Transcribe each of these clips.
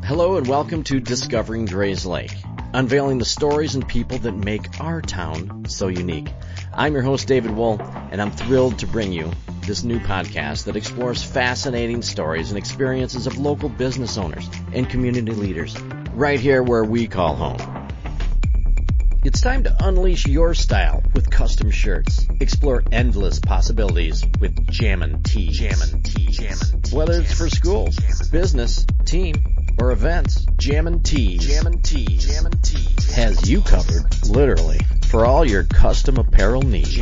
Hello and welcome to Discovering Grayslake, unveiling the stories and people that make our town so unique. I'm your host, David Wool, and I'm thrilled to bring you this new podcast that explores fascinating stories and experiences of local business owners and community leaders, right here where we call home. It's time to unleash your style with custom shirts. Explore endless possibilities with Jammin' Tees. Whether it's for schools, business, team, or events, Jammin' Tees has you covered, literally, for all your custom apparel needs.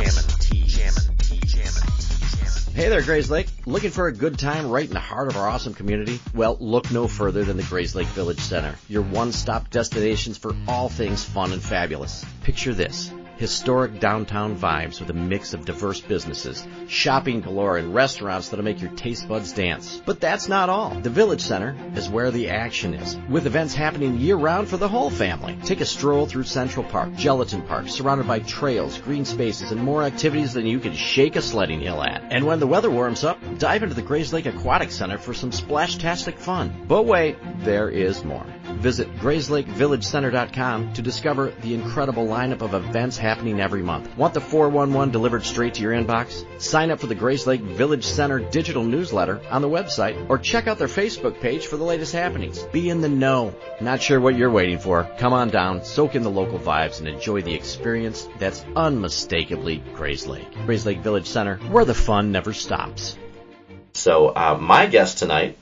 Hey there, Grayslake. Looking for a good time right in the heart of our awesome community? Well, look no further than the Grayslake Village Center, your one-stop destinations for all things fun and fabulous. Picture this. Historic downtown vibes with a mix of diverse businesses, shopping galore, and restaurants that'll make your taste buds dance. But that's not all. The Village Center is where the action is, with events happening year-round for the whole family. Take a stroll through Central Park, Gelatin Park, surrounded by trails, green spaces, and more activities than you can shake a sledding hill at. And when the weather warms up, dive into the Grayslake Aquatic Center for some splash-tastic fun. But wait, there is more. Visit GrayslakeVillageCenter.com to discover the incredible lineup of events happening every month. Want the 411 delivered straight to your inbox? Sign up for the Grayslake Village Center digital newsletter on the website, or check out their Facebook page for the latest happenings. Be in the know. Not sure what you're waiting for? Come on down, soak in the local vibes, and enjoy the experience that's unmistakably Grayslake. Grayslake Village Center, where the fun never stops. So my guest tonight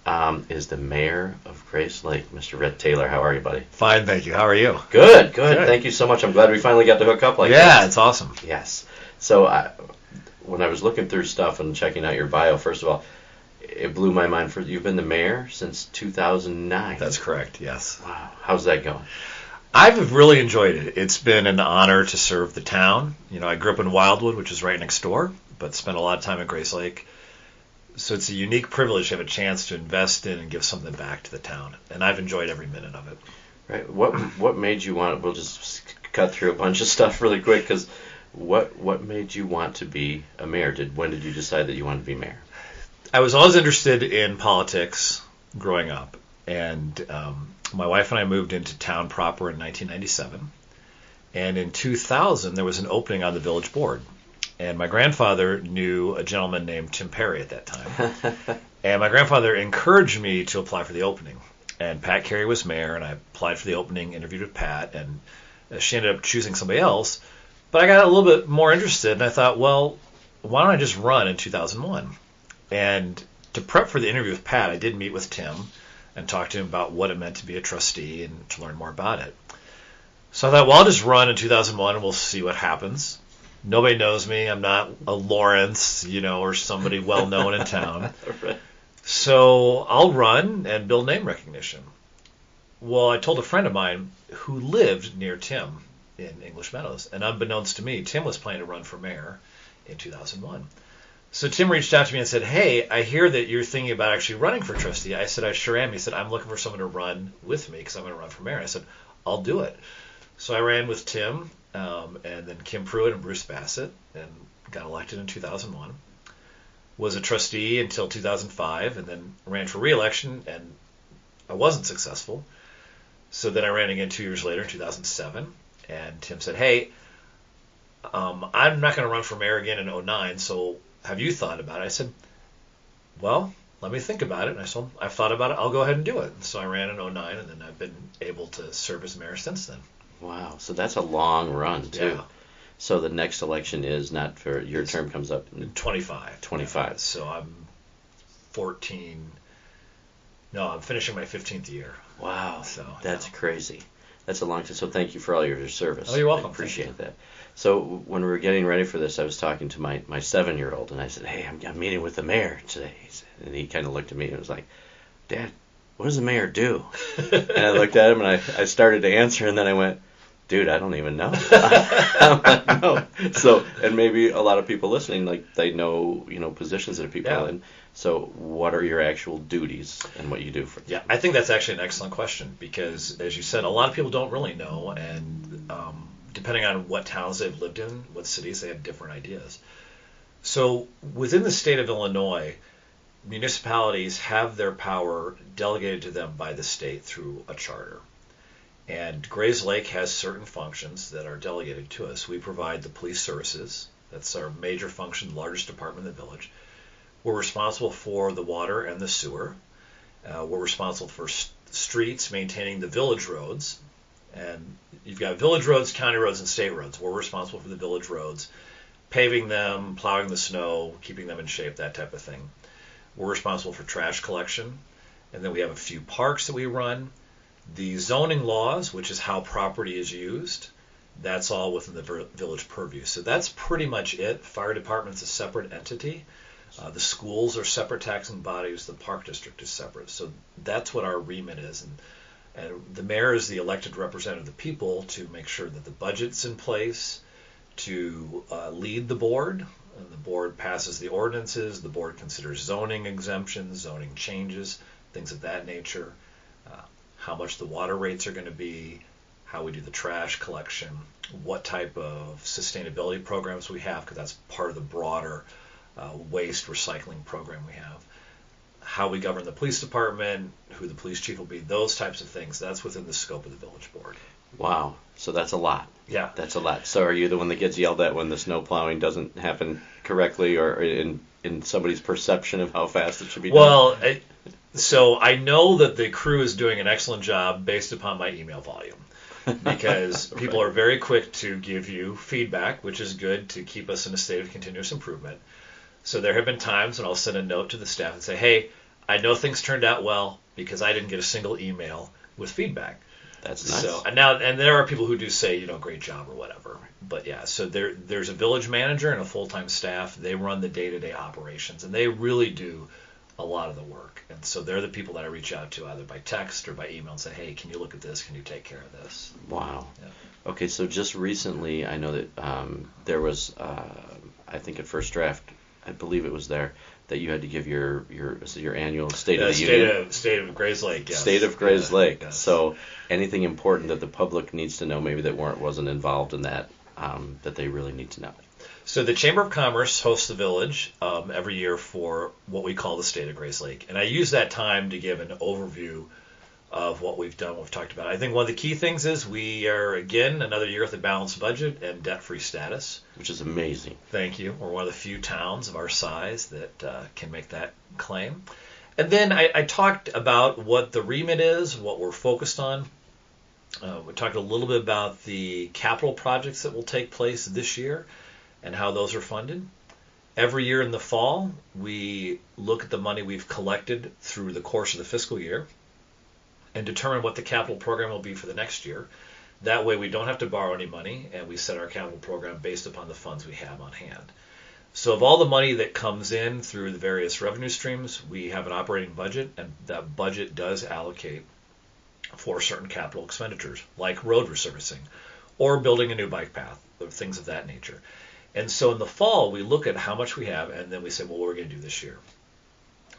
is the mayor of Grayslake, Mr. Rhett Taylor. How are you, buddy? Fine, thank you. How are you? Good. Thank you so much. I'm glad we finally got to hook up like that. Yeah, it's awesome. Yes. So when I was looking through stuff and checking out your bio, first of all, it blew my mind. You've been the mayor since 2009. That's correct, yes. Wow. How's that going? I've really enjoyed it. It's been an honor to serve the town. You know, I grew up in Wildwood, which is right next door, but spent a lot of time at Grayslake. So it's a unique privilege to have a chance to invest in and give something back to the town, and I've enjoyed every minute of it. Right. What made you want? We'll just cut through a bunch of stuff really quick, because what made you want to be a mayor? When did you decide that you wanted to be mayor? I was always interested in politics growing up, and my wife and I moved into town proper in 1997, and in 2000 there was an opening on the village board. And my grandfather knew a gentleman named Tim Perry at that time. And my grandfather encouraged me to apply for the opening. And Pat Carey was mayor, and I applied for the opening, interviewed with Pat, and she ended up choosing somebody else. But I got a little bit more interested, and I thought, well, why don't I just run in 2001? And to prep for the interview with Pat, I did meet with Tim and talk to him about what it meant to be a trustee and to learn more about it. So I thought, well, I'll just run in 2001, and we'll see what happens. Nobody knows me. I'm not a Lawrence, or somebody well-known in town. Right. So I'll run and build name recognition. Well, I told a friend of mine who lived near Tim in English Meadows, and unbeknownst to me, Tim was planning to run for mayor in 2001. So Tim reached out to me and said, hey, I hear that you're thinking about actually running for trustee. I said, I sure am. He said, I'm looking for someone to run with me because I'm going to run for mayor. I said, I'll do it. So I ran with Tim, and then Kim Pruitt and Bruce Bassett, and got elected in 2001. Was a trustee until 2005, and then ran for re-election, and I wasn't successful. So then I ran again 2 years later in 2007, and Tim said, hey, I'm not going to run for mayor again in 2009, so have you thought about it? I said, well, let me think about it. And I said, I've thought about it. I'll go ahead and do it. And so I ran in 2009, and then I've been able to serve as mayor since then. Wow, so that's a long run, too. Yeah. So the next election is not for, your term comes up in 25. 25. So I'm 14. No, I'm finishing my 15th year. Wow, so that's crazy. That's a long time. So thank you for all your service. Oh, you're welcome. I appreciate that. So when we were getting ready for this, I was talking to my 7-year-old, and I said, hey, I'm meeting with the mayor today. And he kind of looked at me and was like, Dad, what does the mayor do? And I looked at him, and I started to answer, and then I went, dude, I don't even know. I'm like, no. So, and maybe a lot of people listening, like, they know, positions that people in. So what are your actual duties and what you do for them? Yeah, I think that's actually an excellent question because, as you said, a lot of people don't really know, and depending on what towns they've lived in, what cities, they have different ideas. So within the state of Illinois, municipalities have their power delegated to them by the state through a charter. And Grayslake has certain functions that are delegated to us. We provide the police services. That's our major function, largest department in the village. We're responsible for the water and the sewer. We're responsible for streets, maintaining the village roads. And you've got village roads, county roads, and state roads. We're responsible for the village roads, paving them, plowing the snow, keeping them in shape, that type of thing. We're responsible for trash collection. And then we have a few parks that we run. The zoning laws, which is how property is used, that's all within the village purview. So that's pretty much it. Fire department's a separate entity. The schools are separate taxing bodies. The park district is separate. So that's what our remit is. And the mayor is the elected representative of the people to make sure that the budget's in place, to lead the board. And the board passes the ordinances. The board considers zoning exemptions, zoning changes, things of that nature. How much the water rates are going to be, how we do the trash collection, what type of sustainability programs we have, because that's part of the broader waste recycling program we have, how we govern the police department, who the police chief will be, those types of things. That's within the scope of the village board. Wow. So that's a lot. Yeah. That's a lot. So are you the one that gets yelled at when the snow plowing doesn't happen correctly, or in somebody's perception of how fast it should be done? Well, so I know that the crew is doing an excellent job based upon my email volume, because people are very quick to give you feedback, which is good to keep us in a state of continuous improvement. So there have been times when I'll send a note to the staff and say, hey, I know things turned out well because I didn't get a single email with feedback. That's nice. So and there are people who do say, great job or whatever. But yeah, so there's a village manager and a full-time staff. They run the day-to-day operations, and they really do a lot of the work. And so they're the people that I reach out to either by text or by email and say, hey, can you look at this? Can you take care of this? Wow. Yeah. Okay, so just recently, I know that there was, I think at First Draft, I believe it was there, that you had to give your annual State of the Union. State of Grayslake, yes. State of Grayslake. Yes. So anything important that the public needs to know, maybe that wasn't involved in that, that they really need to know. So the Chamber of Commerce hosts the village every year for what we call the State of Grayslake. And I use that time to give an overview of what we've done, what we've talked about. I think one of the key things is we are, again, another year with a balanced budget and debt-free status. Which is amazing. Thank you. We're one of the few towns of our size that can make that claim. And then I talked about what the remit is, what we're focused on. We talked a little bit about the capital projects that will take place this year and how those are funded. Every year in the fall, we look at the money we've collected through the course of the fiscal year and determine what the capital program will be for the next year. That way we don't have to borrow any money, and we set our capital program based upon the funds we have on hand. So of all the money that comes in through the various revenue streams, we have an operating budget, and that budget does allocate for certain capital expenditures, like road resurfacing or building a new bike path, or things of that nature. And so in the fall, we look at how much we have, and then we say, well, what are we going to do this year?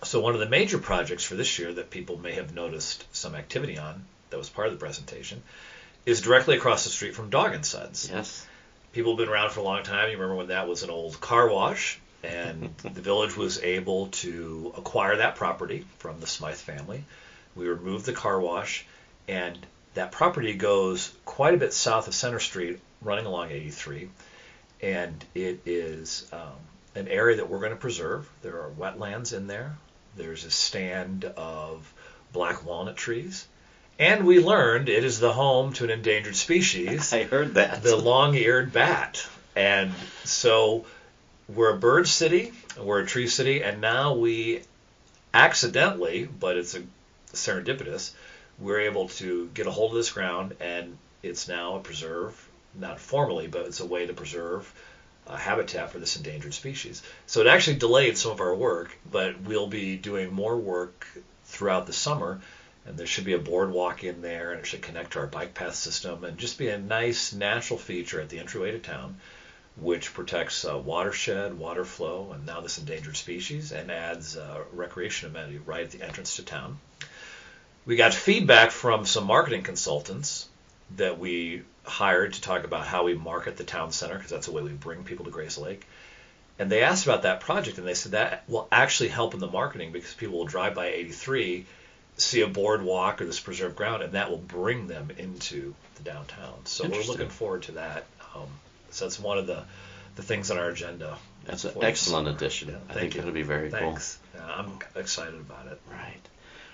So one of the major projects for this year that people may have noticed some activity on, that was part of the presentation, is directly across the street from Dog and Suds. Yes. People have been around for a long time. You remember when that was an old car wash, and the village was able to acquire that property from the Smythe family. We removed the car wash, and that property goes quite a bit south of Center Street, running along 83. And it is an area that we're going to preserve. There are wetlands in there. There's a stand of black walnut trees. And we learned it is the home to an endangered species. I heard that. The long-eared bat. And so we're a bird city, we're a tree city, and now we accidentally, but it's a serendipitous, we're able to get a hold of this ground, and it's now a preserve. Not formally, but it's a way to preserve habitat for this endangered species. So it actually delayed some of our work, but we'll be doing more work throughout the summer, and there should be a boardwalk in there, and it should connect to our bike path system, and just be a nice natural feature at the entryway to town, which protects watershed, water flow, and now this endangered species, and adds recreation amenity right at the entrance to town. We got feedback from some marketing consultants that we hired to talk about how we market the town center, because that's the way we bring people to Grayslake. And they asked about that project, and they said that will actually help in the marketing because people will drive by 83, see a boardwalk or this preserved ground, and that will bring them into the downtown. So we're looking forward to that. So that's one of the things on our agenda. That's an excellent addition. Yeah, I think it'll be very cool. Yeah, I'm excited about it. Right.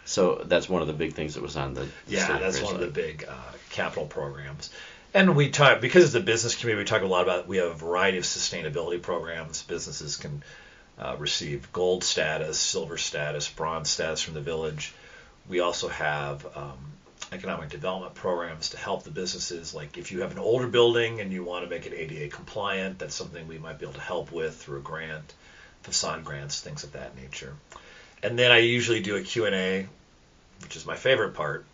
So that's one of the big things that was on the that's one of the big capital programs. And we talk, because it's a business community, we talk a lot about, we have a variety of sustainability programs. Businesses can receive gold status, silver status, bronze status from the village. We also have economic development programs to help the businesses. Like if you have an older building and you want to make it ADA compliant, that's something we might be able to help with through a grant, facade grants, things of that nature. And then I usually do a Q&A, which is my favorite part,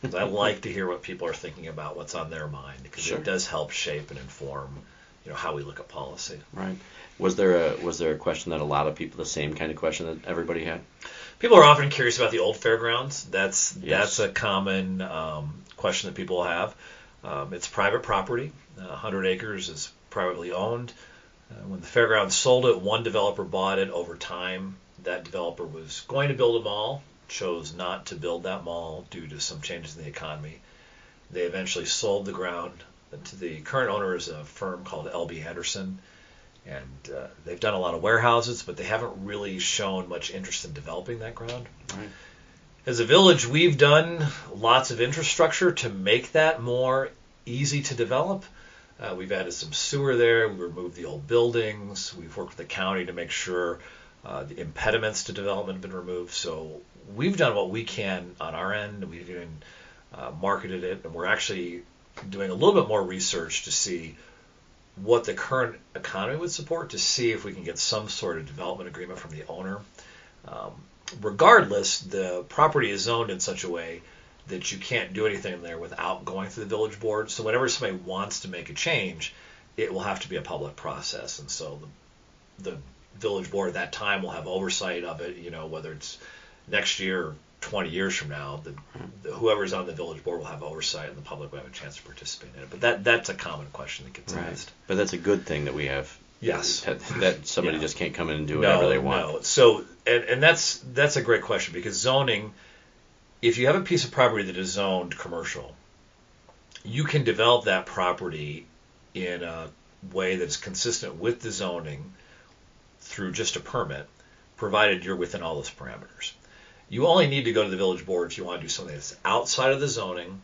because I like to hear what people are thinking about, what's on their mind, because it does help shape and inform, how we look at policy. Right. Was there a question that a lot of people, the same kind of question that everybody had? People are often curious about the old fairgrounds. That's a common question that people have. It's private property. 100 acres is privately owned. When the fairgrounds sold it, one developer bought it. Over time, that developer was going to build a mall, chose not to build that mall due to some changes in the economy. They eventually sold the ground to the current owner, is a firm called L.B. Anderson, and they've done a lot of warehouses, but they haven't really shown much interest in developing that ground. Right. As a village, we've done lots of infrastructure to make that more easy to develop. We've added some sewer there. We removed the old buildings. We've worked with the county to make sure the impediments to development have been removed. So we've done what we can on our end. We've even marketed it, and we're actually doing a little bit more research to see what the current economy would support, to see if we can get some sort of development agreement from the owner. Regardless, the property is zoned in such a way that you can't do anything in there without going through the village board. So whenever somebody wants to make a change, it will have to be a public process. And so the village board at that time will have oversight of it, whether it's next year or 20 years from now, whoever's on the village board will have oversight and the public will have a chance to participate in it. But that's a common question that gets asked. But that's a good thing that we have. Yes. That somebody just can't come in and do whatever they want. No. So, and that's a great question, because zoning, if you have a piece of property that is zoned commercial, you can develop that property in a way that's consistent with the zoning through just a permit, provided you're within all those parameters. You only need to go to the village board if you want to do something that's outside of the zoning,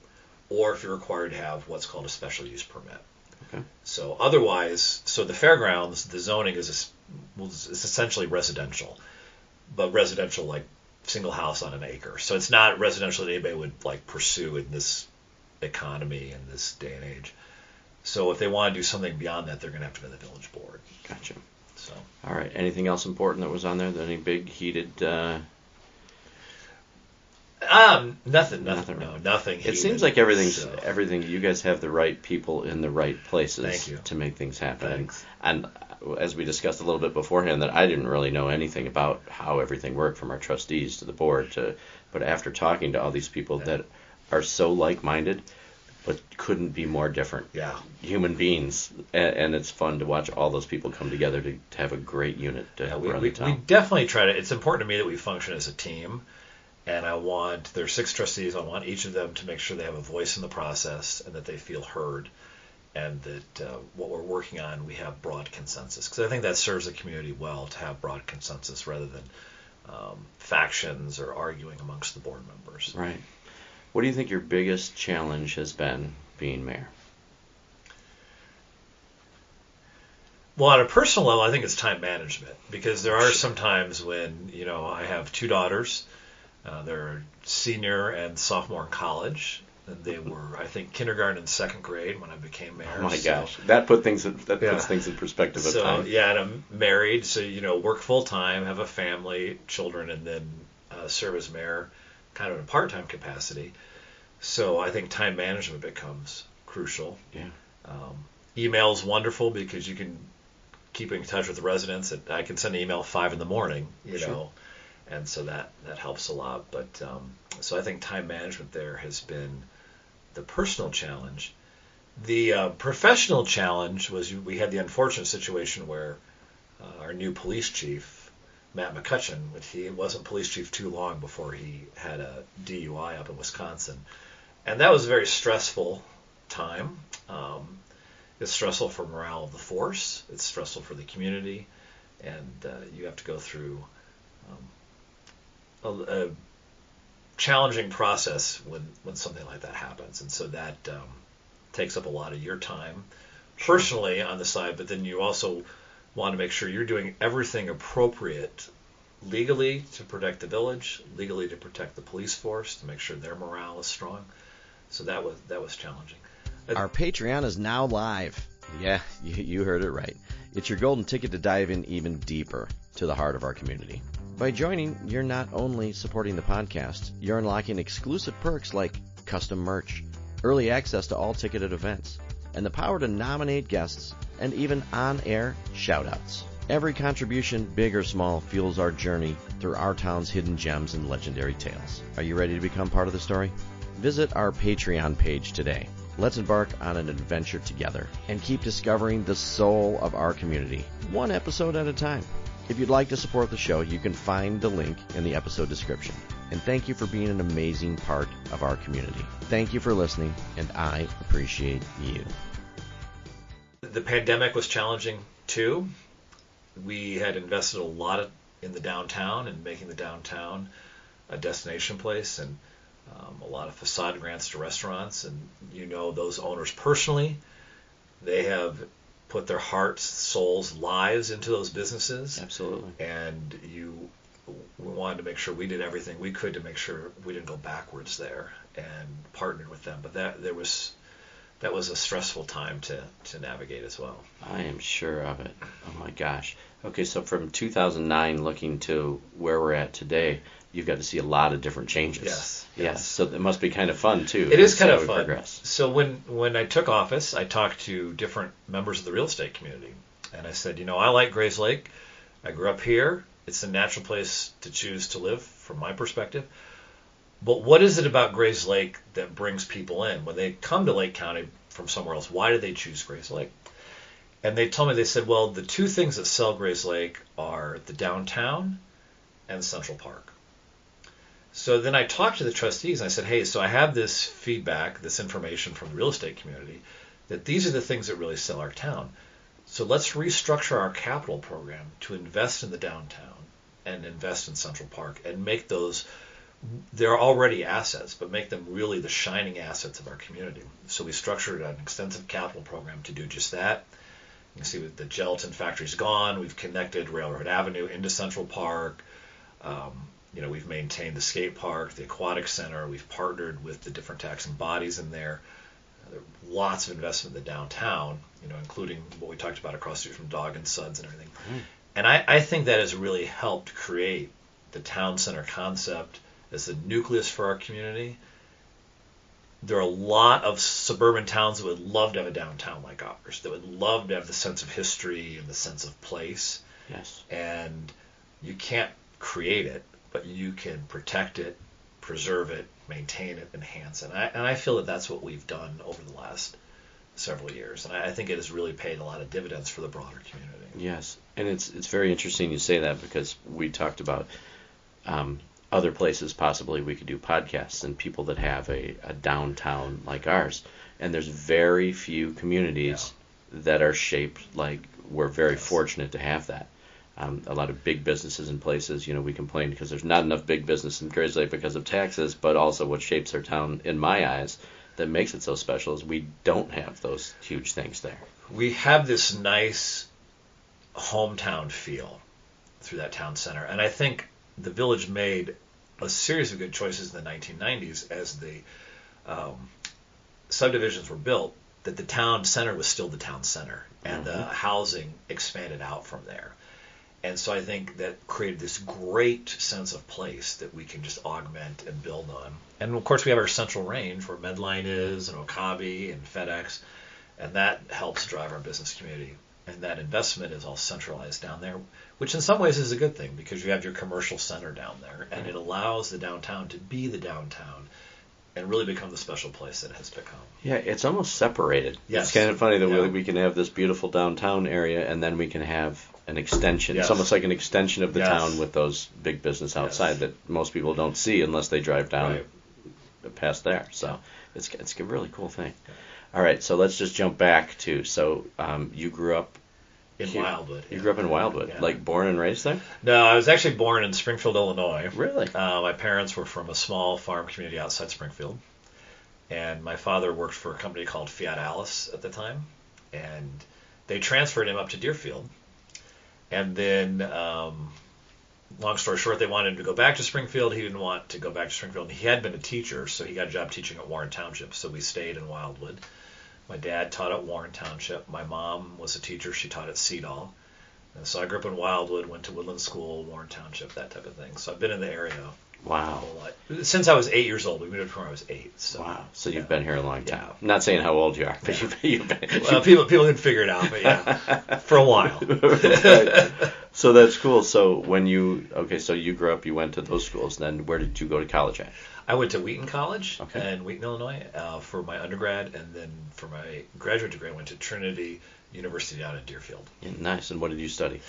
or if you're required to have what's called a special use permit. Okay. So otherwise, the fairgrounds, the zoning is essentially residential, but residential like single house on an acre. So it's not residential that anybody would like pursue in this economy in this day and age. So if they want to do something beyond that, they're going to have to go to the village board. Gotcha. So. All right. Anything else important that was on there? Any big heated? Nothing. Nothing. No, nothing. It seems like everything. You guys have the right people in the right places to make things happen. Thanks. And as we discussed a little bit beforehand, that I didn't really know anything about how everything worked, from our trustees to the board but after talking to all these people that are so like-minded, but couldn't be more different. Yeah. Human beings, and it's fun to watch all those people come together to have a great unit to run the town. We definitely try to. It's important to me that we function as a team. And there are 6 trustees. I want each of them to make sure they have a voice in the process and that they feel heard, and that what we're working on, we have broad consensus. Because I think that serves the community well, to have broad consensus rather than factions or arguing amongst the board members. Right. What do you think your biggest challenge has been being mayor? Well, on a personal level, I think it's time management, because there are some times when, I have 2 daughters. They're senior and sophomore in college. And they were, I think, kindergarten and 2nd grade when I became mayor. Oh my gosh, that puts things in perspective of time. Yeah, and I'm married, so work full time, have a family, children, and then serve as mayor, kind of in a part-time capacity. So I think time management becomes crucial. Yeah. Email's wonderful because you can keep in touch with the residents. I can send an email at 5 a.m, Sure. And so that helps a lot. But so I think time management there has been the personal challenge. The professional challenge was we had the unfortunate situation where our new police chief, Matt McCutcheon, which he wasn't police chief too long before he had a DUI up in Wisconsin. And that was a very stressful time. It's stressful for morale of the force. It's stressful for the community. And you have to go through a challenging process when something like that happens. And so that takes up a lot of your time personally on the side, but then you also want to make sure you're doing everything appropriate legally to protect the village, legally to protect the police force, to make sure their morale is strong. So that was challenging. Our Patreon is now live. Yeah, you heard it right. It's your golden ticket to dive in even deeper to the heart of our community. By joining, you're not only supporting the podcast, you're unlocking exclusive perks like custom merch, early access to all ticketed events, and the power to nominate guests and even on-air shout-outs. Every contribution, big or small, fuels our journey through our town's hidden gems and legendary tales. Are you ready to become part of the story? Visit our Patreon page today. Let's embark on an adventure together and keep discovering the soul of our community, one episode at a time. If you'd like to support the show, you can find the link in the episode description. And thank you for being an amazing part of our community. Thank you for listening, and I appreciate you. The pandemic was challenging too. We had invested a lot in the downtown and making the downtown a destination place, and a lot of facade grants to restaurants. And those owners personally, they have put their hearts, souls, lives into those businesses. Absolutely. And we wanted to make sure we did everything we could to make sure we didn't go backwards there, and partnered with them. But that was a stressful time to navigate as well. I am sure of it. Oh my gosh. Okay, so from 2009 looking to where we're at today, you've got to see a lot of different changes. Yes. So it must be kind of fun too. It is kind of fun. Progress. So when I took office, I talked to different members of the real estate community, and I said, I like Grayslake. I grew up here. It's a natural place to choose to live from my perspective. But what is it about Grayslake that brings people in? When they come to Lake County from somewhere else, why do they choose Grayslake? And they told me, they said, well, the two things that sell Grayslake are the downtown and Central Park. So then I talked to the trustees and I said, hey, so I have this feedback, this information from the real estate community, that these are the things that really sell our town. So let's restructure our capital program to invest in the downtown and invest in Central Park and make those, they're already assets, but make them really the shining assets of our community. So we structured an extensive capital program to do just that. You can see the gelatin factory's gone. We've connected Railroad Avenue into Central Park. We've maintained the skate park, the aquatic center. We've partnered with the different taxing bodies in there. There are lots of investment in the downtown, including what we talked about across the street from Dog and Suds and everything. And I think that has really helped create the town center concept as the nucleus for our community. There are a lot of suburban towns that would love to have a downtown like ours, that would love to have the sense of history and the sense of place. Yes. And you can't create it, but you can protect it, preserve it, maintain it, enhance it. And I feel that that's what we've done over the last several years. And I think it has really paid a lot of dividends for the broader community. Yes. And it's very interesting you say that, because we talked about other places possibly we could do podcasts and people that have a downtown like ours. And there's very few communities that are shaped like we're very fortunate to have that. A lot of big businesses in places, we complain because there's not enough big business in Grayslake because of taxes, but also what shapes our town, in my eyes, that makes it so special is we don't have those huge things there. We have this nice hometown feel through that town center. And I think the village made a series of good choices in the 1990s as the subdivisions were built, that the town center was still the town center, and the housing expanded out from there. And so I think that created this great sense of place that we can just augment and build on. And of course we have our central range where Medline is, and Okabe and FedEx, and that helps drive our business community. And that investment is all centralized down there, which in some ways is a good thing, because you have your commercial center down there, and it allows the downtown to be the downtown and really become the special place that it has become. Yeah, it's almost separated. Yes. It's kind of funny that we can have this beautiful downtown area, and then we can have an extension. Yes. It's almost like an extension of the Yes. town with those big business outside Yes. that most people don't see unless they drive down Right. past there. So it's a really cool thing. All right, so let's just jump back to, you grew up In here. Wildwood. You grew up in Wildwood, Yeah. like born and raised there? No, I was actually born in Springfield, Illinois. Really? My parents were from a small farm community outside Springfield, and my father worked for a company called Fiat Alice at the time, and they transferred him up to Deerfield. And then, long story short, they wanted him to go back to Springfield. He didn't want to go back to Springfield. He had been a teacher, so he got a job teaching at Warren Township, so we stayed in Wildwood. My dad taught at Warren Township. My mom was a teacher. She taught at Cedal. And so I grew up in Wildwood, went to Woodland School, Warren Township, that type of thing. So I've been in the area a Wow. whole lot. Since I was 8 years old. We moved here when I was 8. So. Wow. So you've been here a long time. Yeah. I'm not saying how old you are, but you've been. Well, people can figure it out, but yeah, for a while. Right. So that's cool. So so you grew up, you went to those schools. Then where did you go to college at? I went to Wheaton College Okay. in Wheaton, Illinois, for my undergrad, and then for my graduate degree, I went to Trinity University out in Deerfield. Yeah, nice. And what did you study?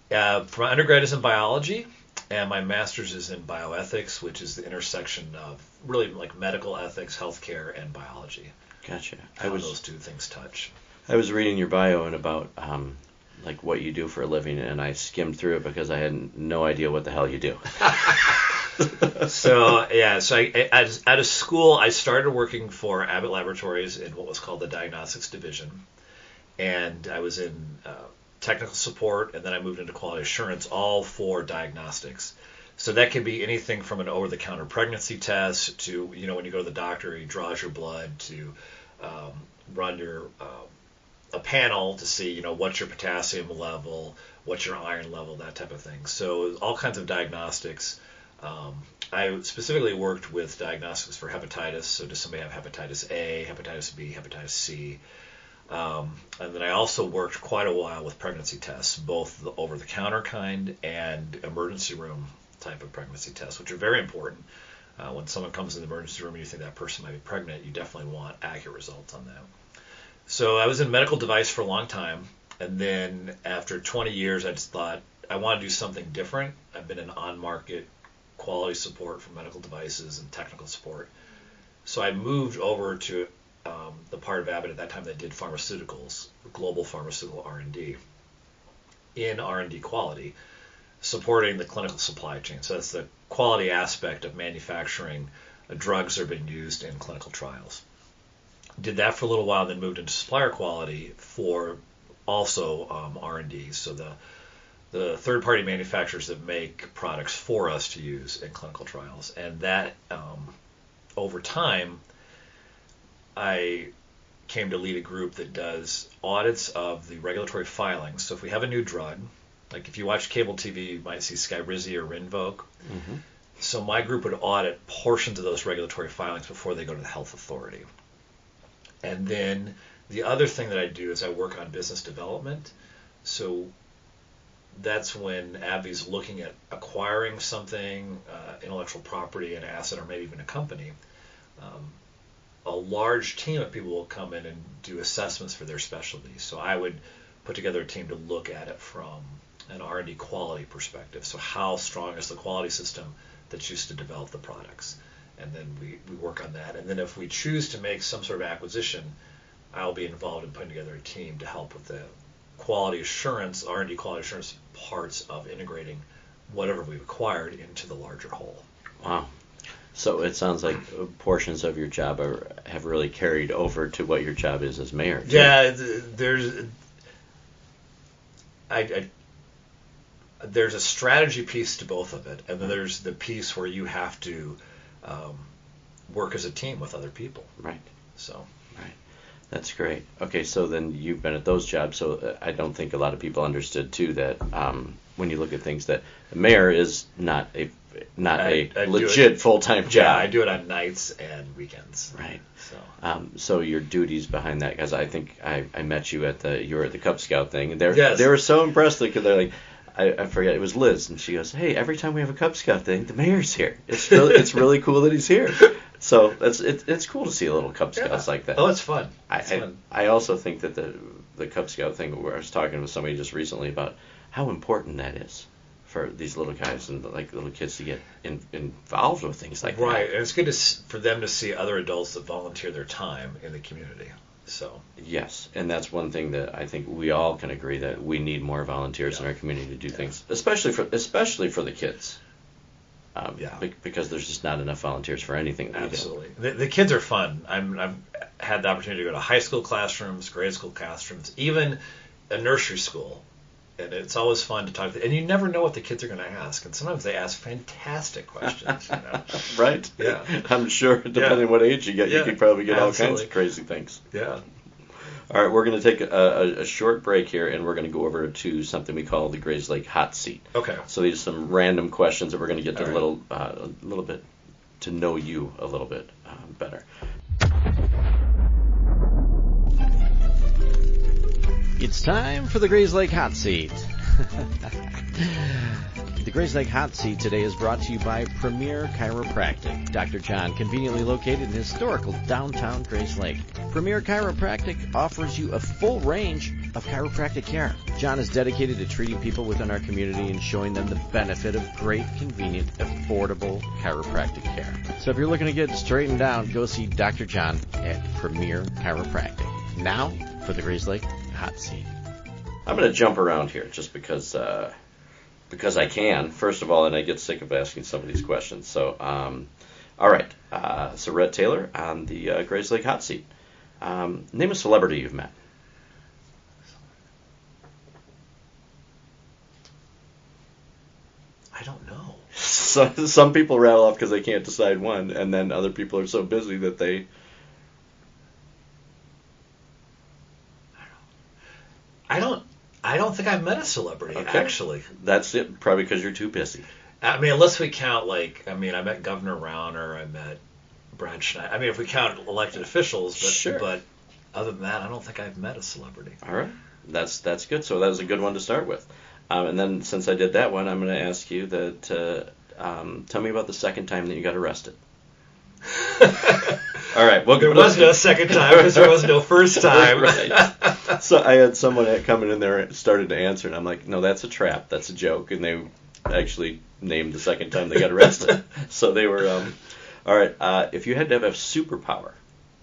For my undergrad is in biology, and my master's is in bioethics, which is the intersection of really like medical ethics, healthcare, and biology. Gotcha. How those two things touch. I was reading your bio and about like what you do for a living, and I skimmed through it because I had no idea what the hell you do. So out of school, I started working for Abbott Laboratories in what was called the diagnostics division, and I was in technical support, and then I moved into quality assurance, all for diagnostics. So that could be anything from an over-the-counter pregnancy test to, when you go to the doctor, he draws your blood, to run your a panel to see, what's your potassium level, what's your iron level, that type of thing. So all kinds of diagnostics. I specifically worked with diagnostics for hepatitis. So does somebody have hepatitis A, hepatitis B, hepatitis C? And then I also worked quite a while with pregnancy tests, both the over-the-counter kind and emergency room type of pregnancy tests, which are very important. When someone comes in the emergency room and you think that person might be pregnant, you definitely want accurate results on that. So I was in medical device for a long time, and then after 20 years, I just thought I want to do something different. I've been in on-market quality support for medical devices and technical support. So I moved over to the part of Abbott at that time that did pharmaceuticals, global pharmaceutical R&D, in R&D quality, supporting the clinical supply chain. So that's the quality aspect of manufacturing drugs that are being used in clinical trials. Did that for a little while, then moved into supplier quality for also R&D. So the third-party manufacturers that make products for us to use in clinical trials. And that, over time, I came to lead a group that does audits of the regulatory filings. So if we have a new drug, like if you watch cable TV, you might see Skyrizi or Rinvoq. Mm-hmm. So my group would audit portions of those regulatory filings before they go to the health authority. And then the other thing that I do is I work on business development. So that's when AbbVie's looking at acquiring something, intellectual property, an asset, or maybe even a company. A large team of people will come in and do assessments for their specialties. So I would put together a team to look at it from an R&D quality perspective. So how strong is the quality system that's used to develop the products? And then we work on that. And then if we choose to make some sort of acquisition, I'll be involved in putting together a team to help with the quality assurance, R&D quality assurance parts of integrating whatever we've acquired into the larger whole. Wow. So it sounds like portions of your job have really carried over to what your job is as mayor. Too. Yeah, there's a strategy piece to both of it, and then there's the piece where you have to work as a team with other people. Right. So. Right. That's great. Okay, so then you've been at those jobs, so I don't think a lot of people understood too that when you look at things that the mayor is not a legit full-time job. Yeah, I do it on nights and weekends. Right. So. So your duties behind that, because I think I met you you were at the Cub Scout thing, and Yes. they were so impressed because they're like, I forget, it was Liz, and she goes, "Hey, every time we have a Cub Scout thing, the mayor's here. It's really cool that he's here." So it's cool to see a little Cub Scouts like that. Oh, it's fun. It's fun. I also think that the Cub Scout thing, where I was talking with somebody just recently about how important that is for these little guys and like little kids to get involved with things like that. Right, and it's good for them to see other adults that volunteer their time in the community. So yes, and that's one thing that I think we all can agree that we need more volunteers in our community to do things, especially for the kids. Because there's just not enough volunteers for anything that absolutely. The kids are fun. I've had the opportunity to go to high school classrooms, grade school classrooms, even a nursery school. And it's always fun to talk to them. And you never know what the kids are going to ask. And sometimes they ask fantastic questions. Right? Yeah. I'm sure, depending on what age you get, you could probably get all kinds of crazy things. Yeah. All right, we're going to take a short break here, and we're going to go over to something we call the Grayslake Hot Seat. Okay. So these are some random questions that we're going to get to a little bit, to know you a little bit better. It's time for the Grayslake Hot Seat. The Grayslake Hot Seat today is brought to you by Premier Chiropractic. Dr. John, conveniently located in historical downtown Grayslake. Premier Chiropractic offers you a full range of chiropractic care. John is dedicated to treating people within our community and showing them the benefit of great, convenient, affordable chiropractic care. So if you're looking to get straightened down, go see Dr. John at Premier Chiropractic. Now for the Grayslake Hot Seat. I'm going to jump around here just because I can, first of all, and I get sick of asking some of these questions. So, all right. So Rhett Taylor on the Grayslake Hot Seat. Name a celebrity you've met. I don't know. So, some people rattle off because they can't decide one, and then other people are so busy that they... I don't think I've met a celebrity, actually. That's it, probably because you're too busy. I mean, unless we count, I met Governor Rauner, I met Brad Schneider. I mean, if we count elected officials, but, sure. But other than that, I don't think I've met a celebrity. All right. That's good. So that was a good one to start with. And then since I did that one, I'm going to ask you that tell me about the second time that you got arrested. All right. Well, there was no second time because there was no first time. Right. So I had someone coming in there and started to answer, and I'm like, no, that's a trap. That's a joke. And they actually named the second time they got arrested. So they were, all right. If you had to have a superpower,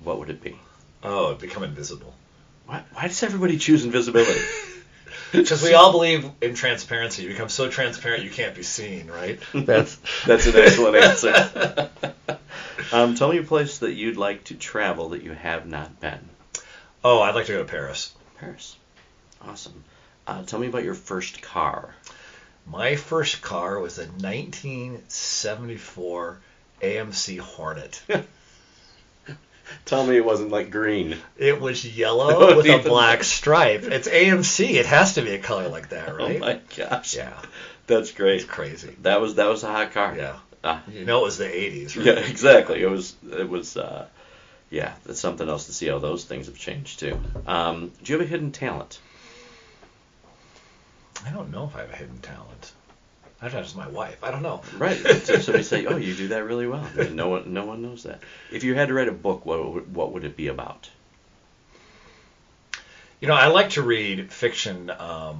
what would it be? Oh, become invisible. Why does everybody choose invisibility? Because we all believe in transparency. You become so transparent you can't be seen, right? That's an excellent answer. Tell me a place that you'd like to travel that you have not been. Oh, I'd like to go to Paris. Paris. Awesome. Tell me about your first car. My first car was a 1974 AMC Hornet. Tell me it wasn't like green. It was yellow with a black stripe. It's AMC. It has to be a color like that, right? Oh my gosh. Yeah. That's great. It's crazy. That was a hot car. Yeah. It was the 80s, right? Yeah, exactly. It was yeah, that's something else to see how those things have changed too. Do you have a hidden talent? I don't know if I have a hidden talent. I'd ask my wife. I don't know. Right. So somebody say, "Oh, you do that really well." I mean, no one knows that. If you had to write a book, what would it be about? I like to read fiction. I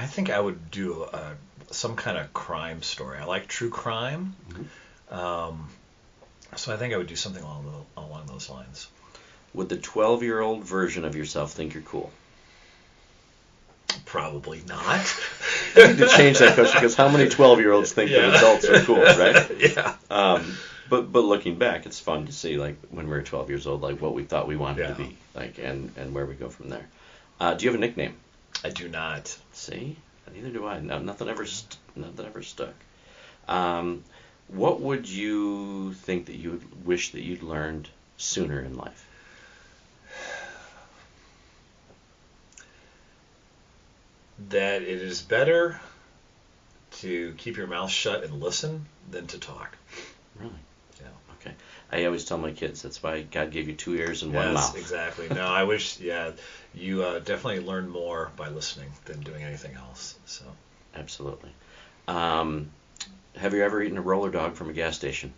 think I would do some kind of crime story. I like true crime. Mm-hmm. So I think I would do something along those lines. Would the 12-year-old version of yourself think you're cool? Probably not. I need to change that question because how many 12-year-olds think that adults are cool, right? Yeah. But looking back, it's fun to see like when we were 12 years old, like what we thought we wanted to be, like and where we go from there. Do you have a nickname? I do not. See, neither do I. No, nothing ever stuck. What would you think that you would wish that you'd learned sooner in life? That it is better to keep your mouth shut and listen than to talk. Really? Yeah. Okay. I always tell my kids that's why God gave you 2 ears and one mouth. Yes, exactly. No, I wish. Yeah, you definitely learn more by listening than doing anything else. So. Absolutely. Have you ever eaten a roller dog from a gas station?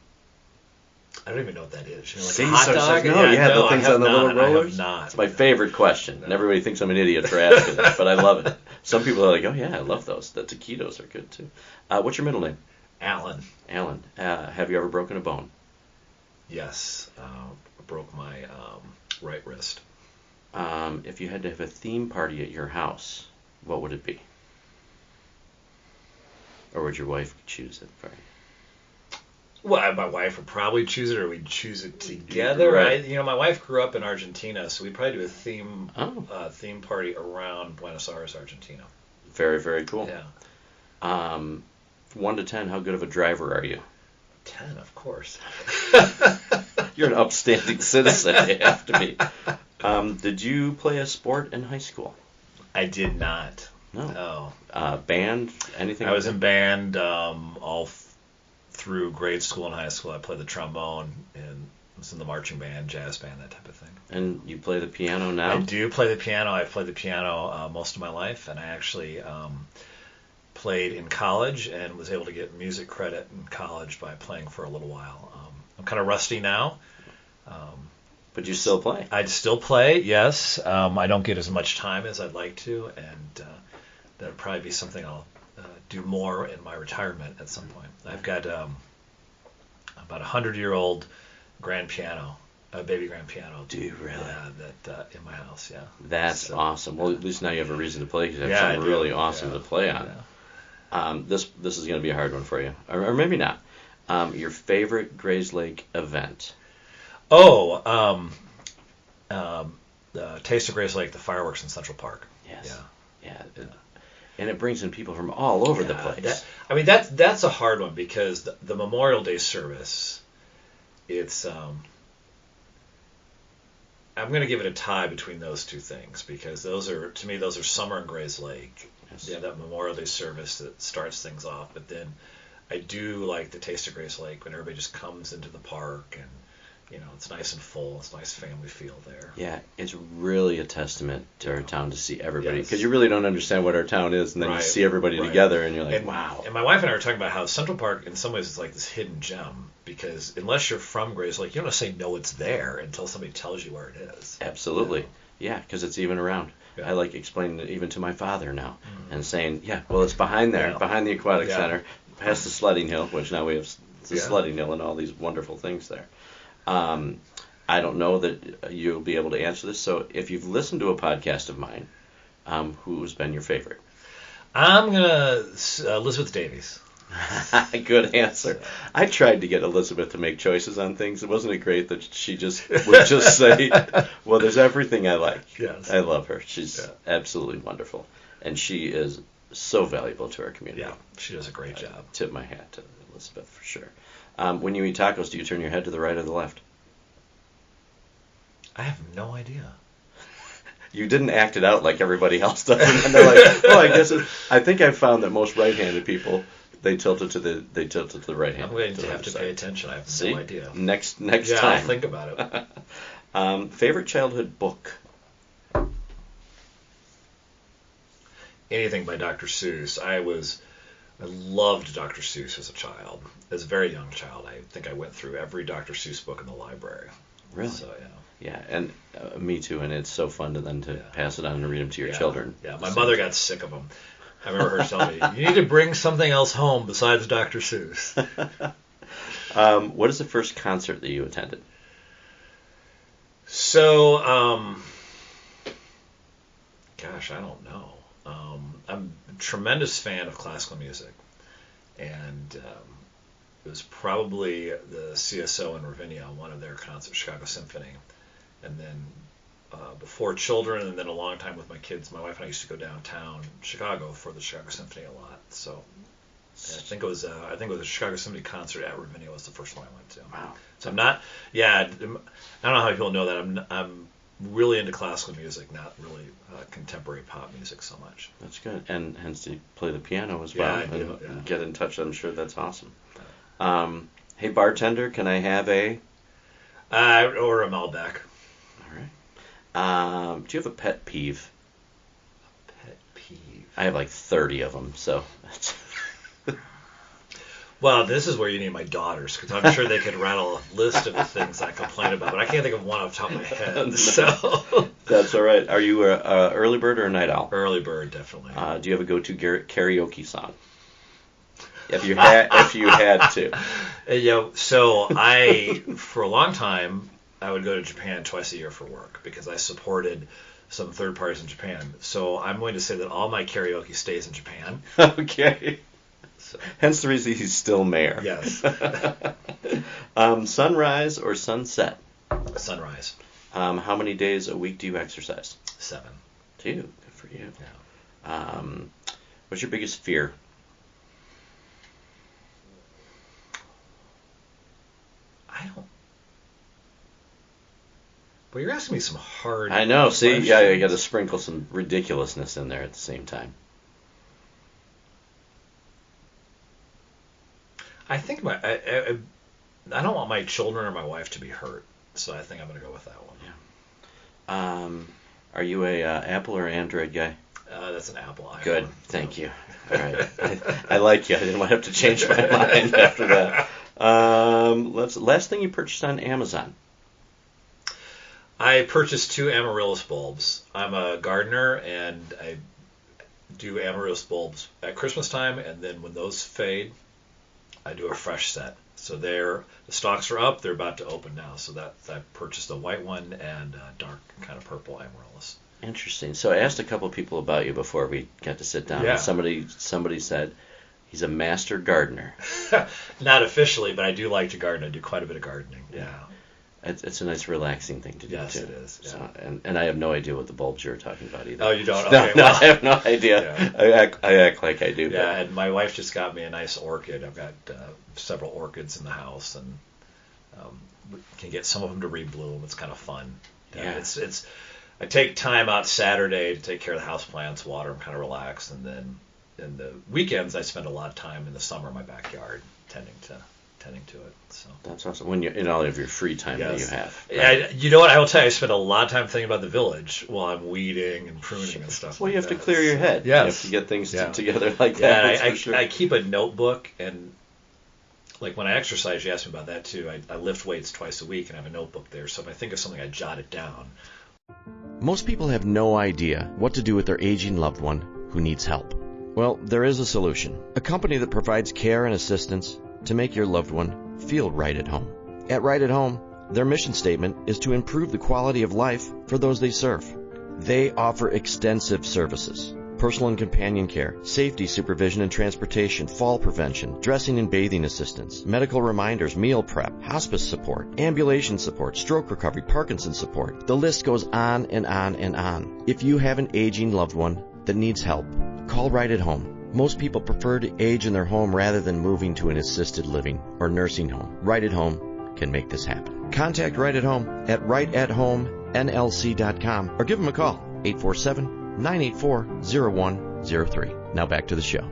I don't even know what that is. See, a hot dog? No, the things on the little rollers. I have not. It's my favorite question, and everybody thinks I'm an idiot for asking it, but I love it. Some people are like, oh yeah, I love those. The taquitos are good too. What's your middle name? Alan. Alan. Have you ever broken a bone? Yes. I broke my right wrist. If you had to have a theme party at your house, what would it be? Or would your wife choose it for you? Well, my wife would probably choose it, or we'd choose it together. Right. My wife grew up in Argentina, so we'd probably do a theme party around Buenos Aires, Argentina. Very, very cool. Yeah. 1 to 10, how good of a driver are you? 10, of course. You're an upstanding citizen, you have to be. Did you play a sport in high school? I did not. No. Band? Anything? I was in band all through grade school and high school. I played the trombone and was in the marching band, jazz band, that type of thing. And you play the piano now? I do play the piano. I've played the piano most of my life, and I actually played in college and was able to get music credit in college by playing for a little while. I'm kind of rusty now. But you still play? I still play, yes. I don't get as much time as I'd like to, and that'll probably be something I'll do more in my retirement at some point. I've got about a 100-year-old grand piano, a baby grand piano. Do you really? Yeah, that in my house, yeah. That's awesome. Well, at least now you have a reason to play because you have something I really awesome to play on. Yeah. This is going to be a hard one for you, or maybe not. Your favorite Grayslake event? Taste of Grayslake, the fireworks in Central Park. Yes. Yeah. And it brings in people from all over the place. That's a hard one because the Memorial Day service, it's I'm going to give it a tie between those two things because those are summer in Grayslake. Yes. Yeah, that Memorial Day service that starts things off, but then I do like the Taste of Grayslake when everybody just comes into the park and it's nice and full. It's a nice family feel there. Yeah, it's really a testament to our town to see everybody because Yes. you really don't understand what our town is, and then you see everybody together, and you're like, wow. And my wife and I were talking about how Central Park, in some ways, is like this hidden gem because unless you're from Grayslake, you don't say no, it's there until somebody tells you where it is. Absolutely, yeah, because it's even around. Yeah. I like explaining it even to my father now and saying, yeah, well, it's behind there, behind the aquatic center, past the sledding hill, which now we have the sledding hill and all these wonderful things there. I don't know that you'll be able to answer this, so if you've listened to a podcast of mine, who's been your favorite? I'm going to Elizabeth Davies. Good answer. I tried to get Elizabeth to make choices on things. Wasn't it great that she just would just say, well, there's everything I like. Yes. I love her. She's absolutely wonderful. And she is so valuable to our community. Yeah, she does a great job. Tip my hat to Elizabeth for sure. When you eat tacos, do you turn your head to the right or the left? I have no idea. You didn't act it out like everybody else does. And they're like, oh, I guess I think I've found that most right-handed people, they tilt it to the right hand. I'm going to have to pay attention. I have no idea. Next time. I'll think about it. Favorite childhood book? Anything by Dr. Seuss. I loved Dr. Seuss as a child. As a very young child, I think I went through every Dr. Seuss book in the library. Really? So, yeah, and me too, and it's so fun to then pass it on and read them to your children. Yeah, my mother got sick of them. I remember her telling me, you need to bring something else home besides Dr. Seuss. What is the first concert that you attended? So, gosh, I don't know. I'm a tremendous fan of classical music, and it was probably the CSO in Ravinia, one of their concerts, Chicago Symphony, and then before children, and then a long time with my kids. My wife and I used to go downtown Chicago for the Chicago Symphony a lot. So I think it was a Chicago Symphony concert at Ravinia was the first one I went to. Wow. So I'm not. Yeah, I don't know how people know that. I'm really into classical music, not really contemporary pop music so much. That's good, and hence you play the piano as well. Yeah, I do. And get in touch. I'm sure that's awesome. Hey bartender, can I have a? Or a Malbec. All right. Do you have a pet peeve? A pet peeve. I have like 30 of them, so. Well, this is where you need my daughters, because I'm sure they could rattle a list of the things I complain about, but I can't think of one off the top of my head. So That's all right. Are you a early bird or a night owl? early bird, definitely. Do you have a go-to karaoke song? If you had to. So for a long time, I would go to Japan twice a year for work because I supported some third parties in Japan. So I'm going to say that all my karaoke stays in Japan. Okay. So. Hence the reason he's still mayor. Yes. Sunrise or sunset? Sunrise. How many days a week do you exercise? 7. 2. Good for you. Yeah. What's your biggest fear? I don't. Well, you're asking me some hard. I know. See, questions. yeah, you got to sprinkle some ridiculousness in there at the same time. I think I don't want my children or my wife to be hurt, so I think I'm going to go with that one. Yeah. Are you a Apple or Android guy? That's an Apple iPhone. Good. Thank you. All right. I like you. I didn't want to have to change my mind after that. Last thing you purchased on Amazon. I purchased 2 amaryllis bulbs. I'm a gardener, and I do amaryllis bulbs at Christmas time, and then when those fade, I do a fresh set. So the stalks are up. They're about to open now. So I purchased a white one and a dark kind of purple amaryllis. Interesting. So I asked a couple people about you before we got to sit down. Yeah. And somebody said he's a master gardener. Not officially, but I do like to garden. I do quite a bit of gardening. Yeah. It's a nice relaxing thing to do, yes, too. Yes, it is. Yeah. So, and I have no idea what the bulbs you were talking about either. Oh, you don't? No, Okay, no, well, I have no idea. Yeah. I act like I do. Yeah, and my wife just got me a nice orchid. I've got several orchids in the house, and we can get some of them to rebloom. It's kind of fun. Yeah. It's. I take time out Saturday to take care of the house plants, water them, kind of relax, and then in the weekends I spend a lot of time in the summer in my backyard tending to it. So that's awesome. When you're in all of your free time that you have. Right? Yeah, you know what? I will tell you, I spend a lot of time thinking about the village while I'm weeding and pruning and stuff. Well, like you have that. to clear your head. Yes. You have to get things together like that. Yeah, sure. I keep a notebook, and like when I exercise, you asked me about that too. I lift weights twice a week and I have a notebook there. So if I think of something, I jot it down. Most people have no idea what to do with their aging loved one who needs help. Well, there is a solution. A company that provides care and assistance to make your loved one feel right at home. At Right at Home, their mission statement is to improve the quality of life for those they serve. They offer extensive services: personal and companion care, safety supervision and transportation, fall prevention, dressing and bathing assistance, medical reminders, meal prep, hospice support, ambulation support, stroke recovery, Parkinson's support. The list goes on and on and on. If you have an aging loved one that needs help, call Right at Home. Most people prefer to age in their home rather than moving to an assisted living or nursing home. Right at Home can make this happen. Contact Right at Home at rightathomenlc.com or give them a call, 847-984-0103. Now back to the show.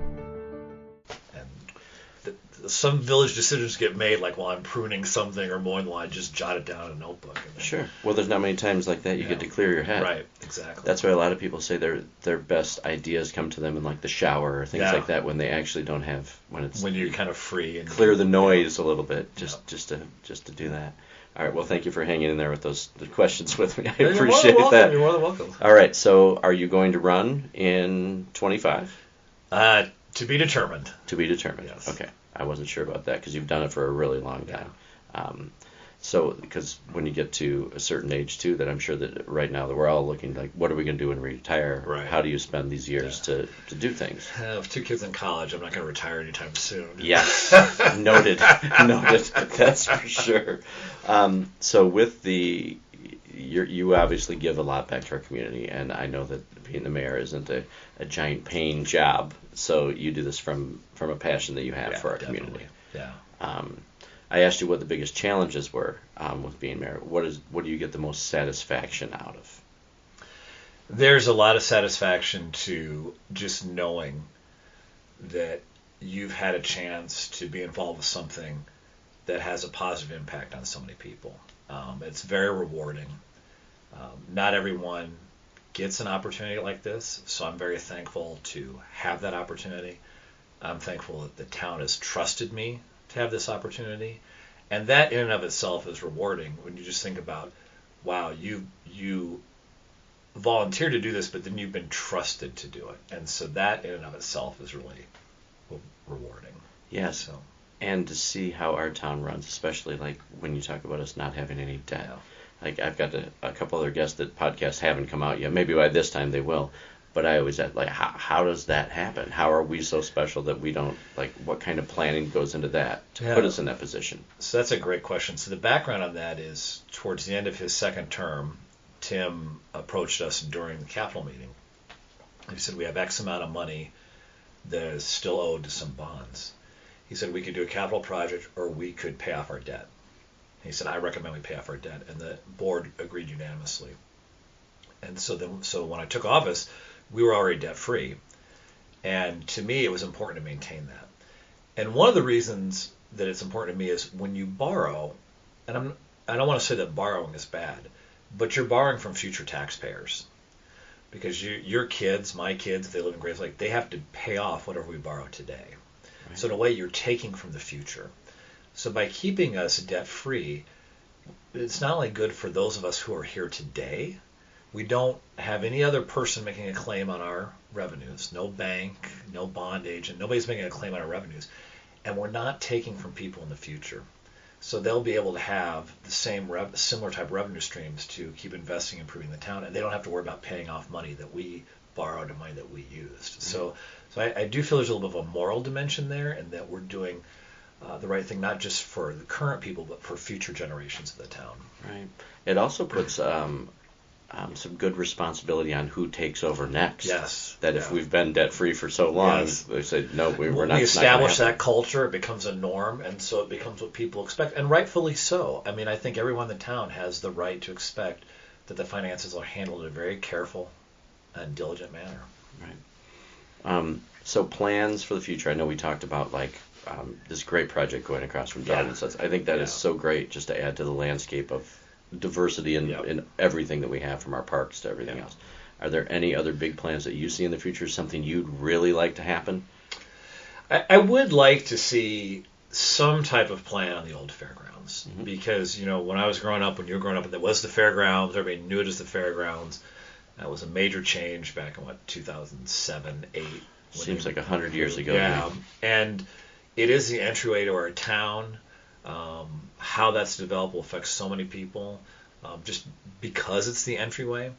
Some village decisions get made, like while I'm pruning something or mowing the lawn, I just jot it down in a notebook. And then, sure. Well, there's not many times like that you get to clear your head. Right, exactly. That's why a lot of people say their best ideas come to them in like the shower or things like that when they actually don't have when you're kind of free and clear the noise a little bit just to do that. All right. Well, thank you for hanging in there with the questions with me. I appreciate that. You're more than welcome. All right. So, are you going to run in 25? To be determined. To be determined. Yes. Okay. I wasn't sure about that because you've done it for a really long time. Yeah. So, because when you get to a certain age too, that I'm sure that right now that we're all looking like, what are we going to do when we retire? Right. How do you spend these years to do things? I have 2 kids in college. I'm not going to retire anytime soon. Yes. Noted. That's for sure. So with you obviously give a lot back to our community, and I know that being the mayor isn't a giant paying job. So you do this from a passion that you have for our community. Yeah. I asked you what the biggest challenges were with being mayor. What do you get the most satisfaction out of? There's a lot of satisfaction to just knowing that you've had a chance to be involved with something that has a positive impact on so many people. It's very rewarding. Not everyone gets an opportunity like this, so I'm very thankful to have that opportunity. I'm thankful that the town has trusted me to have this opportunity. And that in and of itself is rewarding when you just think about, wow, you volunteered to do this, but then you've been trusted to do it. And so that in and of itself is really rewarding. Yes. So, and to see how our town runs, especially like when you talk about us not having any debt. yeah. Like I've got a couple other guests that podcasts haven't come out yet. Maybe by this time they will. But I always ask, like, how does that happen? How are we so special that we don't, like, what kind of planning goes into that to put us in that position? So that's a great question. So the background on that is towards the end of his second term, Tim approached us during the Capitol meeting. He said, we have X amount of money that is still owed to some bonds. He said, we could do a capital project or we could pay off our debt. He said, I recommend we pay off our debt. And the board agreed unanimously. And so when I took office, we were already debt-free. And to me, it was important to maintain that. And one of the reasons that it's important to me is when you borrow, and I don't want to say that borrowing is bad, but you're borrowing from future taxpayers. Because your kids, my kids, if they live in Grayslake, they have to pay off whatever we borrow today. Right. So in a way, you're taking from the future. So by keeping us debt-free, it's not only good for those of us who are here today. We don't have any other person making a claim on our revenues. No bank, no bond agent. Nobody's making a claim on our revenues. And we're not taking from people in the future. So they'll be able to have the same similar type revenue streams to keep investing and improving the town. And they don't have to worry about paying off money that we borrowed and money that we used. Mm-hmm. So I do feel there's a little bit of a moral dimension there, and that we're doing the right thing, not just for the current people, but for future generations of the town. Right. It also puts some good responsibility on who takes over next. Yes. That if we've been debt-free for so long, yes, they say, no, we're not. We establish that culture, it becomes a norm, and so it becomes what people expect, and rightfully so. I mean, I think everyone in the town has the right to expect that the finances are handled in a very careful and diligent manner. Right. So plans for the future. I know we talked about, like, this great project going across from Darwin. Yeah. I think that is so great just to add to the landscape of diversity in everything that we have, from our parks to everything else. Are there any other big plans that you see in the future, something you'd really like to happen? I would like to see some type of plan on the old fairgrounds, mm-hmm. because, when I was growing up, when you were growing up, there was the fairgrounds, everybody knew it as the fairgrounds. That was a major change back in, 2007, 8. Seems like 100 years ago. Yeah, and it is the entryway to our town. How that's developed will affect so many people, just because it's the entryway.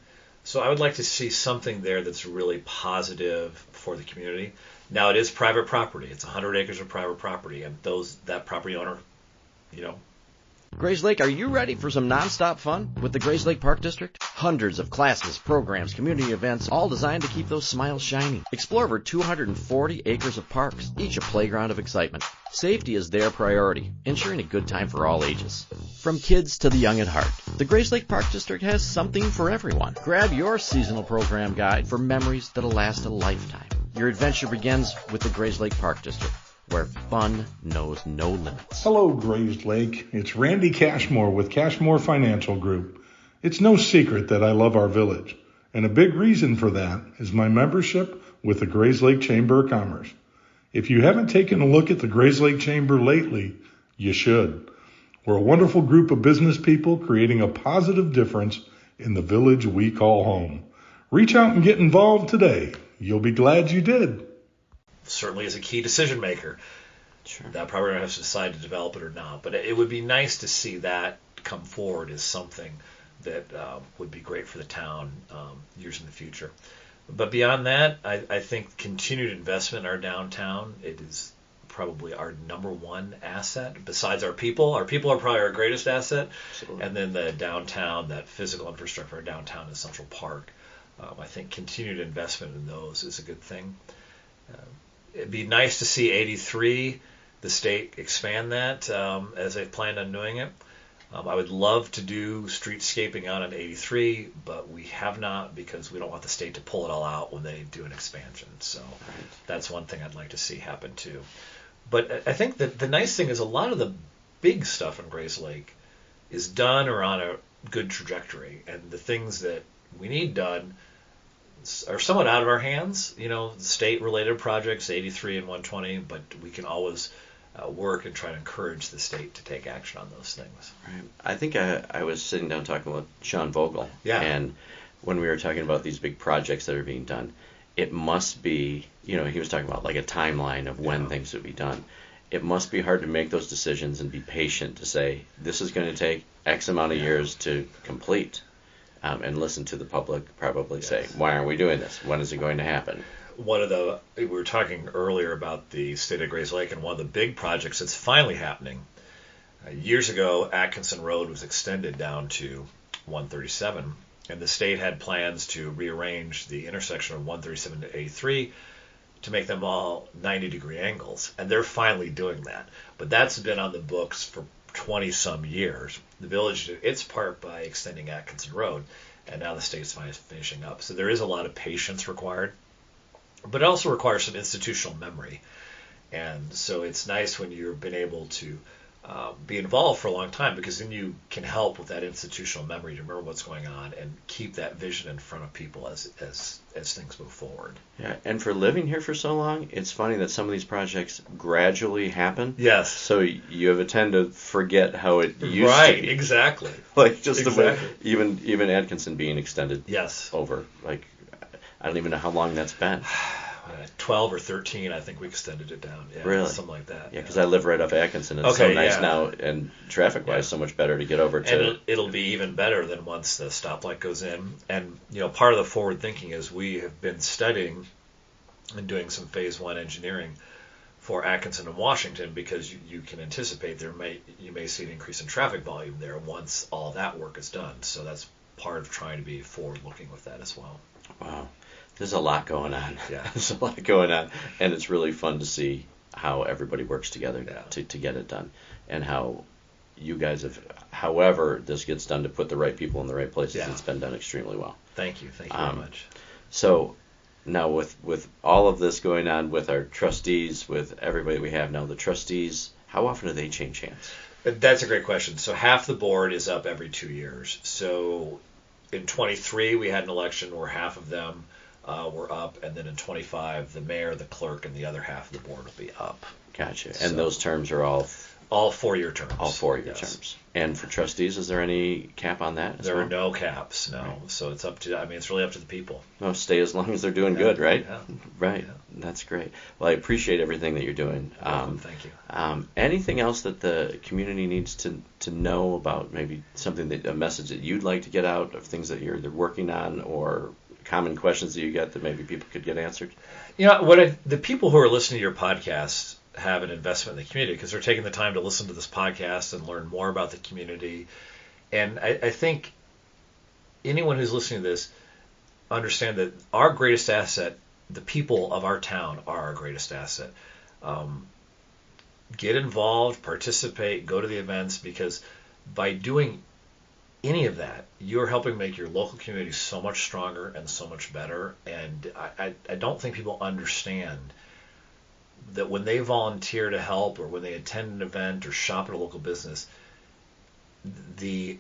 So I would like to see something there that's really positive for the community. Now, it is private property. It's 100 acres of private property, and that property owner, Grayslake, are you ready for some nonstop fun with the Grayslake Park District? Hundreds of classes, programs, community events, all designed to keep those smiles shining. Explore over 240 acres of parks, each a playground of excitement. Safety is their priority, ensuring a good time for all ages. From kids to the young at heart, the Grayslake Park District has something for everyone. Grab your seasonal program guide for memories that'll last a lifetime. Your adventure begins with the Grayslake Park District, where fun knows no limits. Hello, Grayslake. It's Randy Cashmore with Cashmore Financial Group. It's no secret that I love our village, and a big reason for that is my membership with the Grayslake Chamber of Commerce. If you haven't taken a look at the Grayslake Chamber lately, you should. We're a wonderful group of business people creating a positive difference in the village we call home. Reach out and get involved today. You'll be glad you did. Certainly is a key decision maker. Sure. That probably has to decide to develop it or not. But it would be nice to see that come forward as something that would be great for the town years in the future. But beyond that, I think continued investment in our downtown, it is probably our number one asset. Besides our people are probably our greatest asset. Absolutely. And then the downtown, that physical infrastructure, downtown and Central Park. I think continued investment in those is a good thing. It'd be nice to see 83, the state expand that as they've planned on doing it. I would love to do streetscaping out on 83, but we have not, because we don't want the state to pull it all out when they do an expansion. So that's one thing I'd like to see happen too. But I think that the nice thing is a lot of the big stuff in Grayslake is done or on a good trajectory, and the things that we need done, are somewhat out of our hands. State-related projects, 83 and 120, but we can always work and try to encourage the state to take action on those things. Right. I think I was sitting down talking with Sean Vogel, Yeah. and when we were talking about these big projects that are being done, it must be, he was talking about like a timeline of when things would be done. It must be hard to make those decisions and be patient to say, this is going to take X amount of years to complete, and listen to the public probably say, why aren't we doing this? When is it going to happen? We were talking earlier about the state of Grayslake, and one of the big projects that's finally happening. Years ago, Atkinson Road was extended down to 137, and the state had plans to rearrange the intersection of 137 to 83 to make them all 90-degree angles, and they're finally doing that. But that's been on the books for 20-some years. The village did its part by extending Atkinson Road, and now the state's finishing up. So there is a lot of patience required, but it also requires some institutional memory. And so it's nice when you've been able to be involved for a long time, because then you can help with that institutional memory to remember what's going on and keep that vision in front of people as things move forward. Yeah, and for living here for so long, it's funny that some of these projects gradually happen. Yes. So you have a tend to forget how it used to be. Right, exactly. Like just Exactly. the way, even Atkinson being extended Yes. over. Like, I don't even know how long that's been. 12 or 13, I think we extended it down. Yeah, Really? something like that. Yeah, because I live right off Atkinson. It's so nice now, and traffic-wise, so much better to get over to. And it'll be even better than once the stoplight goes in. And part of the forward thinking is we have been studying and doing some phase 1 engineering for Atkinson and Washington, because you can anticipate you may see an increase in traffic volume there once all that work is done. So that's part of trying to be forward-looking with that as well. Wow. There's a lot going on. Yeah. There's a lot going on, and it's really fun to see how everybody works together to get it done, and how you guys have, however this gets done, to put the right people in the right places. Yeah. It's been done extremely well. Thank you very much. So now with all of this going on with our trustees, with everybody we have now, the trustees, how often do they change hands? That's a great question. So half the board is up every 2 years. So in 23 we had an election where half of them were up, and then in 25 the mayor, the clerk, and the other half of the board will be up. Gotcha. So, and those terms are all 4-year terms. All 4-year terms. And for trustees, is there any cap on that? There are no caps, no. Right. So it's up to, it's really up to the people. No, stay as long as they're doing good, right? Yeah. Right. Yeah. That's great. Well, I appreciate everything that you're doing. Thank you. Anything else that the community needs to know about, maybe a message that you'd like to get out, of things that you're either working on, or common questions that you get that maybe people could get answered? The people who are listening to your podcast have an investment in the community, because they're taking the time to listen to this podcast and learn more about the community. And I think anyone who's listening to this understand that our greatest asset, the people of our town, are our greatest asset. Get involved, participate, go to the events, because by doing any of that, you're helping make your local community so much stronger and so much better. And I don't think people understand that when they volunteer to help, or when they attend an event or shop at a local business, the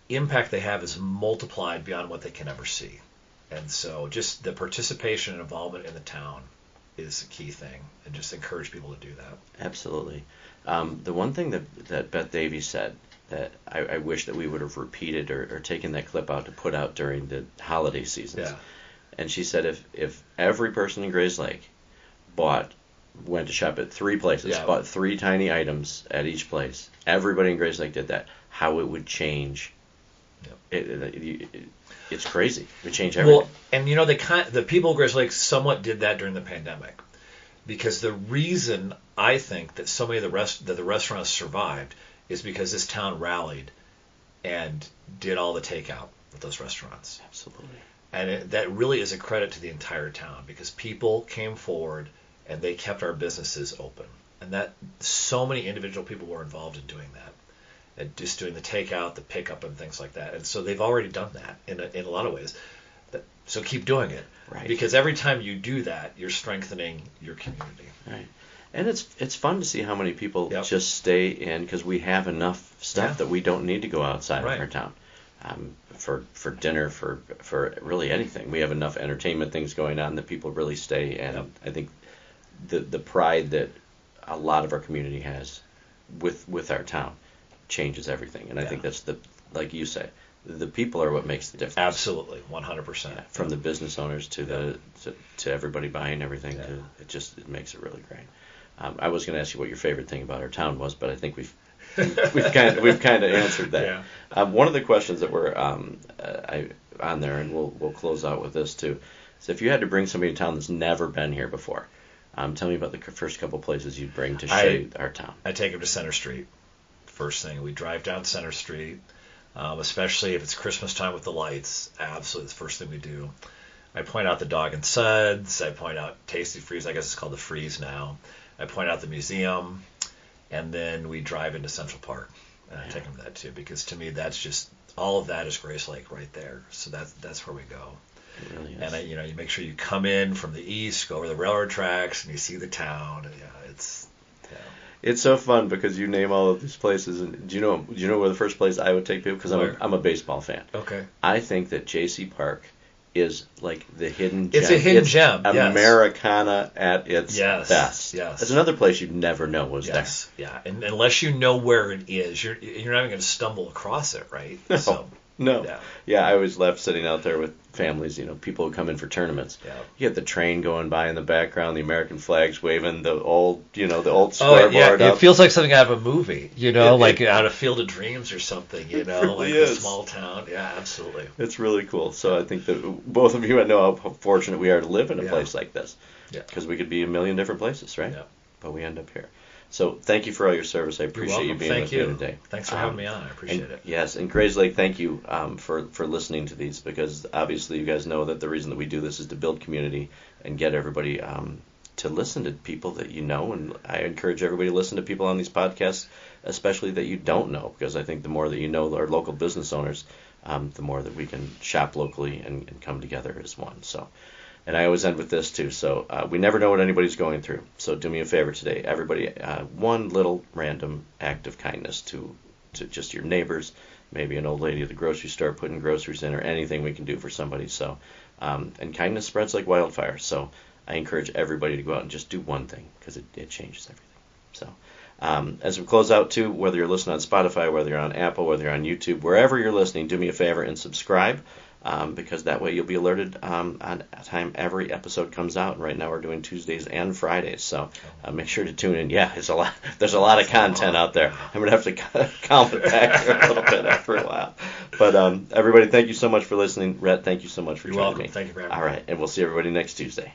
impact they have is multiplied beyond what they can ever see. And so just the participation and involvement in the town is a key thing, and just encourage people to do that. Absolutely. The one thing that Beth Davies said that I wish that we would have repeated or taken that clip out to put out during the holiday seasons. Yeah. And she said if every person in Grayslake went to shop at 3 places, bought 3 tiny items at each place, everybody in Grayslake did that, how it would change. It's crazy. It would change everything. Well, and the people of Grayslake somewhat did that during the pandemic, because the reason I think that so many of the restaurants survived is because this town rallied and did all the takeout with those restaurants. Absolutely. And that really is a credit to the entire town, because people came forward and they kept our businesses open. And that so many individual people were involved in doing that, and just doing the takeout, the pickup, and things like that. And so they've already done that in a lot of ways. So keep doing it, right? Because every time you do that, you're strengthening your community. Right. And it's fun to see how many people just stay in, because we have enough stuff that we don't need to go outside of our town. for dinner, for really anything. We have enough entertainment things going on that people really stay, and Yep. I think the pride that a lot of our community has with our town changes everything, and I think that's like you say, the people are what makes the difference. Absolutely, 100%. Yeah, from the business owners to to everybody buying everything, it makes it really great. I was going to ask you what your favorite thing about our town was, but I think we've kind of answered that. Yeah. One of the questions that were on there, and we'll close out with this too, is if you had to bring somebody to town that's never been here before, tell me about the first couple places you'd bring to show our town. I take them to Center Street. First thing, we drive down Center Street, especially if it's Christmas time with the lights. Absolutely, the first thing we do. I point out the Dog and Suds. I point out Tasty Freeze. I guess it's called the Freeze now. I point out the museum, and then we drive into Central Park. And I take them to that too, because to me that's just all of that is Grayslake right there. So that's where we go. It really is. And you make sure you come in from the east, go over the railroad tracks, and you see the town. And It's so fun because you name all of these places, and do you know where the first place I would take people? Because I'm a baseball fan. Okay. I think that J.C. Park is like the hidden gem. It's a hidden gem. Americana at its best. Yes. It's another place you'd never know was there. Yeah, and unless you know where it is, you're not even going to stumble across it, right? No. Yeah, I always left sitting out there with families, people who come in for tournaments. Yeah. You get the train going by in the background, the American flags waving, the old scoreboard. It feels like something out of a movie, like out of Field of Dreams or something, really like is. a small town. Yeah, absolutely. It's really cool. So I think that both of you know how fortunate we are to live in a place like this. Yeah. Because we could be a million different places, right? Yeah. But we end up here. So thank you for all your service. I appreciate you being with me today. Thanks for having me on. I appreciate it. Yes, and Grayslake, thank you for listening to these, because obviously you guys know that the reason that we do this is to build community and get everybody to listen to people that you know. And I encourage everybody to listen to people on these podcasts, especially that you don't know, because I think the more that you know our local business owners, the more that we can shop locally and come together as one. So. And I always end with this too. So we never know what anybody's going through. So do me a favor today, everybody. One little random act of kindness to just your neighbors, maybe an old lady at the grocery store putting groceries in, or anything we can do for somebody. So and kindness spreads like wildfire. So I encourage everybody to go out and just do one thing, because it changes everything. So as we close out too, whether you're listening on Spotify, whether you're on Apple, whether you're on YouTube, wherever you're listening, do me a favor and subscribe. Because that way you'll be alerted on time every episode comes out. And right now we're doing Tuesdays and Fridays, so make sure to tune in. Yeah, there's a lot of content out there. I'm gonna have to calm it back here a little bit after a while. But everybody, thank you so much for listening. Rhett, thank you so much for joining me. Thank you for having me. All right, and we'll see everybody next Tuesday.